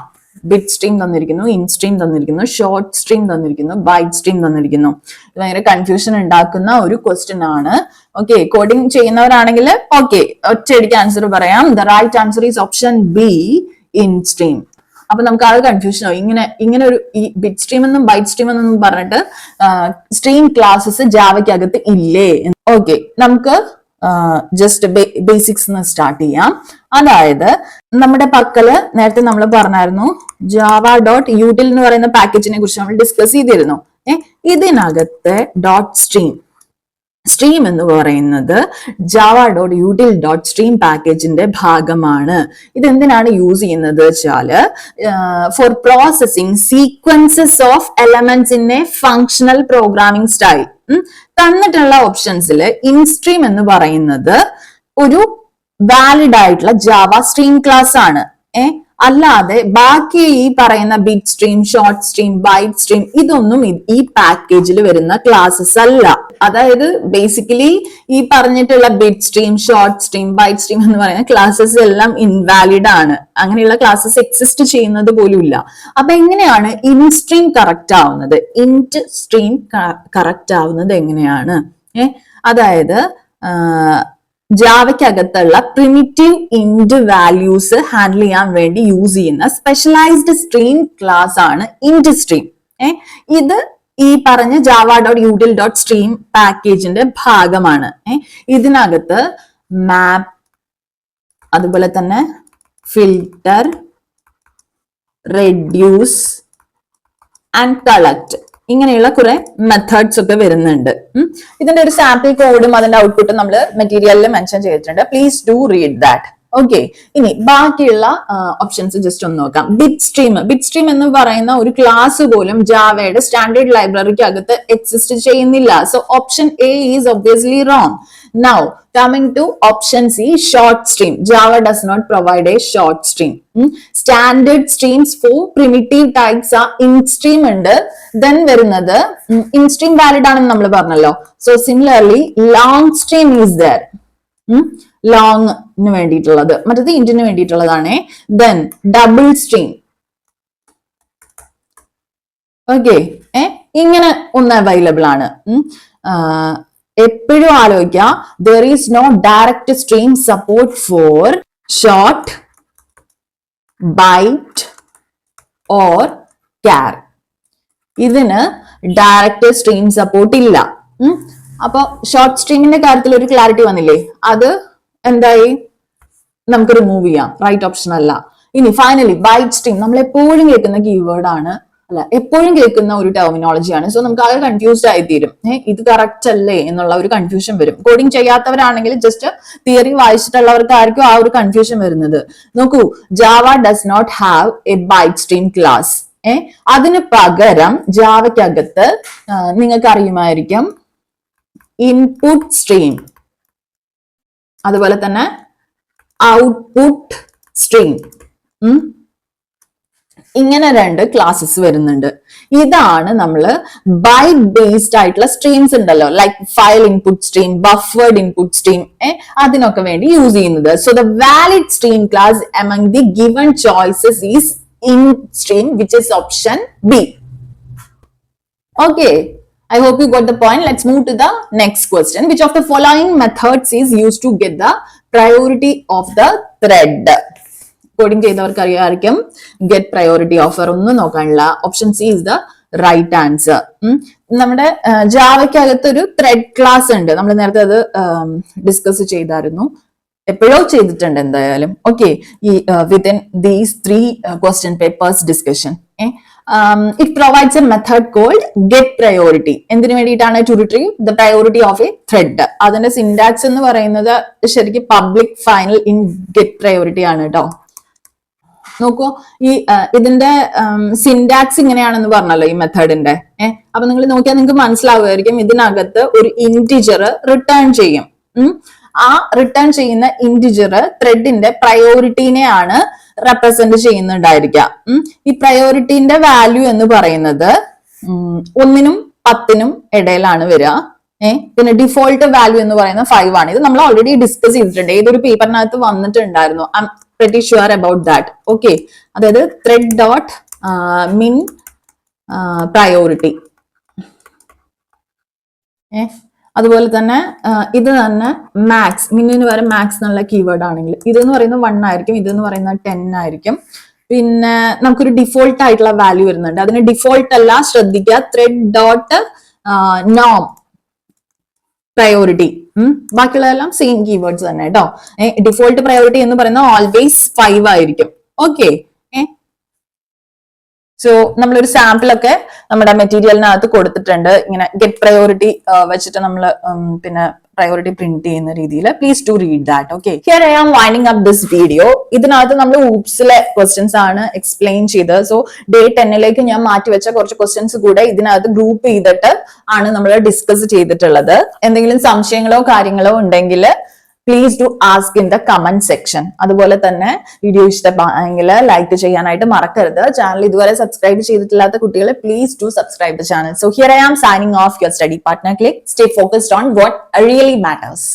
Bit stream തന്നിരിക്കുന്നു, int stream തന്നിരിക്കുന്നു, short stream തന്നിരിക്കുന്നു, byte stream തന്നിരിക്കുന്നു. ഇത് ഭയങ്കര കൺഫ്യൂഷൻ ഉണ്ടാക്കുന്ന ഒരു ക്വസ്റ്റ്യൻ ആണ്. ഓക്കെ, കോഡിംഗ് ചെയ്യുന്നവരാണെങ്കിൽ ഓക്കെ ഒറ്റയടിക്ക് ആൻസർ പറയാം. The right answer is option B, int stream. അപ്പൊ നമുക്ക് അത് കൺഫ്യൂഷൻ ആവും. ഇങ്ങനെ ഒരു ഈ ബിറ്റ് സ്ട്രീം എന്നും ബൈറ്റ് സ്ട്രീം എന്നും പറഞ്ഞിട്ട് സ്ട്രീം ക്ലാസ്സസ് ജാവയ്ക്കകത്ത് ഇല്ലേ? ഓക്കെ, നമുക്ക് ജസ്റ്റ് ബേസിക്സ് സ്റ്റാർട്ട് ചെയ്യാം. അതായത് നമ്മുടെ പക്കല് നേരത്തെ നമ്മൾ പറഞ്ഞായിരുന്നു java.util എന്ന് പറയുന്ന പാക്കേജിനെ കുറിച്ച് നമ്മൾ ഡിസ്കസ് ചെയ്തിരുന്നു. ഇതിനകത്ത് ഡോട്ട് സ്ട്രീം എന്ന് പറയുന്നത് java.util.stream പാക്കേജിന്റെ ഭാഗമാണ്. ഇതെന്തിനാണ് യൂസ് ചെയ്യുന്നത് വെച്ചാല് for processing sequences of elements in a functional programming style. തന്നിട്ടുള്ള ഓപ്ഷൻസിൽ ഇൻസ്ട്രീം എന്ന് പറയുന്നത് ഒരു വാലിഡ് ആയിട്ടുള്ള ജാവ സ്ട്രീം ക്ലാസ് ആണ്. അല്ലാതെ ബാക്കി ഈ പറയുന്ന bit stream, short stream, byte stream ഇതൊന്നും ഈ പാക്കേജിൽ വരുന്ന ക്ലാസ്സസ് അല്ല. അതായത് ബേസിക്കലി ഈ പറഞ്ഞിട്ടുള്ള bit stream, short stream, byte stream എന്ന് പറയുന്ന ക്ലാസ്സസ് എല്ലാം ഇൻവാലിഡ് ആണ്. അങ്ങനെയുള്ള ക്ലാസ്സസ് എക്സിസ്റ്റ് ചെയ്യുന്നത് പോലും ഇല്ല. അപ്പൊ എങ്ങനെയാണ് ഇൻ സ്ട്രീം കറക്റ്റ് ആവുന്നത്? ഇന്റ് സ്ട്രീം കറക്റ്റ് ആവുന്നത് എങ്ങനെയാണ്? അതായത് ജാവയ്ക്കകത്തുള്ള പ്രിമിറ്റീവ് ഇന്റ് വാല്യൂസ് ഹാൻഡിൽ ചെയ്യാൻ വേണ്ടി യൂസ് ചെയ്യുന്ന സ്പെഷ്യലൈസ്ഡ് സ്ട്രീം ക്ലാസ് ആണ് ഇന്റ് സ്ട്രീം. ഇത് ഈ പറഞ്ഞ java.util.stream പാക്കേജിന്റെ ഭാഗമാണ്. ഇതിനകത്ത് മാപ്പ്, അതുപോലെ തന്നെ ഫിൽട്ടർ, റെഡ്യൂസ് ആൻഡ് കളക്ട് ഇങ്ങനെയുള്ള കുറെ മെത്തേഡ്സ് ഒക്കെ വരുന്നുണ്ട്. ഇതിന്റെ ഒരു സാമ്പിൾ കോഡും അതിന്റെ ഔട്ട്പുട്ടും നമ്മൾ മെറ്റീരിയലിൽ മെൻഷൻ ചെയ്തിട്ടുണ്ട്. Please do read that. Okay, ഇനി ബാക്കിയുള്ള ഓപ്ഷൻസ് ജസ്റ്റ് ഒന്ന് നോക്കാം. ബിറ്റ് സ്ട്രീം എന്ന് പറയുന്ന ഒരു ക്ലാസ് പോലും ജാവയുടെ സ്റ്റാൻഡേർഡ് ലൈബ്രറിക്ക് അകത്ത് എക്സിസ്റ്റ് ചെയ്യുന്നില്ല. So option A is obviously wrong. Now coming to option C, short stream. Java does not provide a short stream. Standard streams for primitive types are in stream ഉണ്ട്. Then വരുന്നത് in stream valid ആണെന്ന് നമ്മൾ പറഞ്ഞല്ലോ. So similarly long stream is there. ലോങ്ങിന് വേണ്ടിയിട്ടുള്ളത്, മറ്റത് ഇന്റിന് വേണ്ടിയിട്ടുള്ളതാണ്. Then double stream. Okay, ഇങ്ങനെ ഒന്ന് available ആണ്. എപ്പോഴും ആലോചിക്കുക, there is no direct stream support for short, byte or char. ഇതിന് ഡയറക്റ്റ് സ്ട്രീം സപ്പോർട്ട് ഇല്ല. അപ്പൊ ഷോർട്ട് സ്ട്രീമിന്റെ കാര്യത്തിൽ ഒരു ക്ലാരിറ്റി വന്നില്ലേ? അത് എന്തായി? നമുക്ക് റിമൂവ് ചെയ്യാം, റൈറ്റ് ഓപ്ഷൻ അല്ല. ഇനി ഫൈനലി ബൈറ്റ് സ്ട്രീം നമ്മൾ എപ്പോഴും കേൾക്കുന്ന കീവേഡ് ആണ്, അല്ല എപ്പോഴും കേൾക്കുന്ന ഒരു ടെർമിനോളജിയാണ്. സോ നമുക്ക് ആകെ കൺഫ്യൂസ്ഡ് ആയിത്തീരും. ഇത് കറക്റ്റ് അല്ലേ എന്നുള്ള ഒരു കൺഫ്യൂഷൻ വരും. കോഡിംഗ് ചെയ്യാത്തവരാണെങ്കിൽ ജസ്റ്റ് തിയറി വായിച്ചിട്ടുള്ളവർക്കായിരിക്കും ആ ഒരു കൺഫ്യൂഷൻ വരുന്നത്. നോക്കൂ, Java does not have a byte stream class. അതിന് പകരം ജാവയ്ക്കകത്ത് നിങ്ങൾക്ക് അറിയുമായിരിക്കും ഇൻപുട്ട് സ്ട്രീം, അതുപോലെ തന്നെ ഔട്ട്പുട്ട് സ്ട്രീം, ഇങ്ങനെ രണ്ട് ക്ലാസ്സസ് വരുന്നുണ്ട്. ഇതാണ് നമ്മൾ ബൈറ്റ് ബേസ്ഡ് ആയിട്ടുള്ള സ്ട്രീംസ് ഉണ്ടല്ലോ, like file input stream, buffered input stream, അതിനൊക്കെ വേണ്ടി യൂസ് ചെയ്യുന്നത്. So the valid stream class among the given choices is in stream, which is option B. Okay, I hope you got the point. Let's move to the next question. Which of the following methods is used to get the priority of the thread? Coding ചെയ്തവർക്ക് അറിയാമായിരിക്കും get priority offer. ഒന്നും നോക്കാനില്ല, option C is the right answer. നമ്മുടെ ജാവയ്ക്കകത്ത് ഒരു thread class ഉണ്ട്. നമ്മൾ നേരത്തെ അത് ഡിസ്കസ് ചെയ്തായിരുന്നു, എപ്പോഴോ ചെയ്തിട്ടുണ്ട് എന്തായാലും. ഓക്കെ, ഈ within these 3 question papers discussion it provides a method called get priority. എന്തിനു വേണ്ടിയിട്ടാണ്? to retrieve the priority of a thread. അതിന്റെ സിൻടാക്സ് എന്ന് പറയുന്നത് ശരിക്കും public final in get priority ആണ് കേട്ടോ. നോക്കൂ, ഈ ഇതിന്റെ സിൻടാക്സ് ഇങ്ങനെയാണെന്ന് പറഞ്ഞല്ലോ ഈ മെത്തേഡിന്റെ. അപ്പൊ നിങ്ങൾ നോക്കിയാൽ നിങ്ങൾക്ക് മനസ്സിലാവുമായിരിക്കും, ഇതിനകത്ത് ഒരു ഇന്റിജർ റിട്ടേൺ ചെയ്യും. ആ റിട്ടേൺ ചെയ്യുന്ന ഇന്റിജർ ത്രെഡിന്റെ പ്രയോറിറ്റീനെയാണ് റെപ്രസെന്റ് ചെയ്യുന്നുണ്ടായിരിക്കുക. ഈ പ്രയോറിറ്റീന്റെ വാല്യൂ എന്ന് പറയുന്നത് 1നും 10നും ഇടയിലാണ് വരിക. പിന്നെ ഡിഫോൾട്ട് വാല്യൂ എന്ന് പറയുന്നത് 5 ആണ്. ഇത് നമ്മൾ ഓൾറെഡി ഡിസ്കസ് ചെയ്തിട്ടുണ്ട്, ഏതൊരു പേപ്പറിനകത്ത് വന്നിട്ടുണ്ടായിരുന്നു. I M pretty sure about that. Okay, അതായത് thread dot min priority. അതുപോലെ തന്നെ ഇത് തന്നെ മാക്സ്, മിന്നിന് വരെ മാക്സ് എന്നുള്ള കീവേഡ് ആണെങ്കിൽ ഇതെന്ന് പറയുന്നത് 1 ആയിരിക്കും, ഇതെന്ന് പറയുന്നത് 10 ആയിരിക്കും. പിന്നെ നമുക്കൊരു ഡിഫോൾട്ട് ആയിട്ടുള്ള വാല്യൂ വരുന്നുണ്ട്. അതിന് ഡിഫോൾട്ട് അല്ല, ശ്രദ്ധിക്കുക, ത്രെഡ് ഡോട്ട് നോം പ്രയോറിറ്റി. ബാക്കിയുള്ളതെല്ലാം സെയിം കീവേഡ്സ് തന്നെ കേട്ടോ. ഡിഫോൾട്ട് പ്രയോറിറ്റി എന്ന് പറയുന്നത് ഓൾവേസ് 5 ആയിരിക്കും. ഓക്കെ, സോ നമ്മളൊരു സാമ്പിൾ ഒക്കെ നമ്മുടെ മെറ്റീരിയലിനകത്ത് കൊടുത്തിട്ടുണ്ട്. ഇങ്ങനെ ഗെറ്റ് പ്രയോറിറ്റി വെച്ചിട്ട് നമ്മൾ പിന്നെ പ്രയോറിറ്റി പ്രിന്റ് ചെയ്യുന്ന രീതിയിൽ. Please to read that. Okay, here I am winding up this video. ഇതിനകത്ത് നമ്മൾ ഊപ്സിലെ ക്വസ്റ്റ്യൻസ് ആണ് എക്സ്പ്ലെയിൻ ചെയ്തത്. സോ ഡേ 10ലേക്ക് ഞാൻ മാറ്റിവെച്ച കുറച്ച് ക്വസ്റ്റ്യൻസ് കൂടെ ഇതിനകത്ത് ഗ്രൂപ്പ് ചെയ്തിട്ട് ആണ് നമ്മൾ ഡിസ്കസ് ചെയ്തിട്ടുള്ളത്. എന്തെങ്കിലും സംശയങ്ങളോ കാര്യങ്ങളോ ഉണ്ടെങ്കിൽ please do ask in the comment section. അതുപോലെ തന്നെ വീഡിയോ ഇഷ്ടമായെങ്കിൽ ലൈക്ക് ചെയ്യാനായിട്ട് മറക്കരുത്. ചാനൽ ഇതുവരെ സബ്സ്ക്രൈബ് ചെയ്തിട്ടില്ലാത്ത കുട്ടികൾ please do subscribe the channel. So here I am signing off your study partner click. Stay focused on what really matters.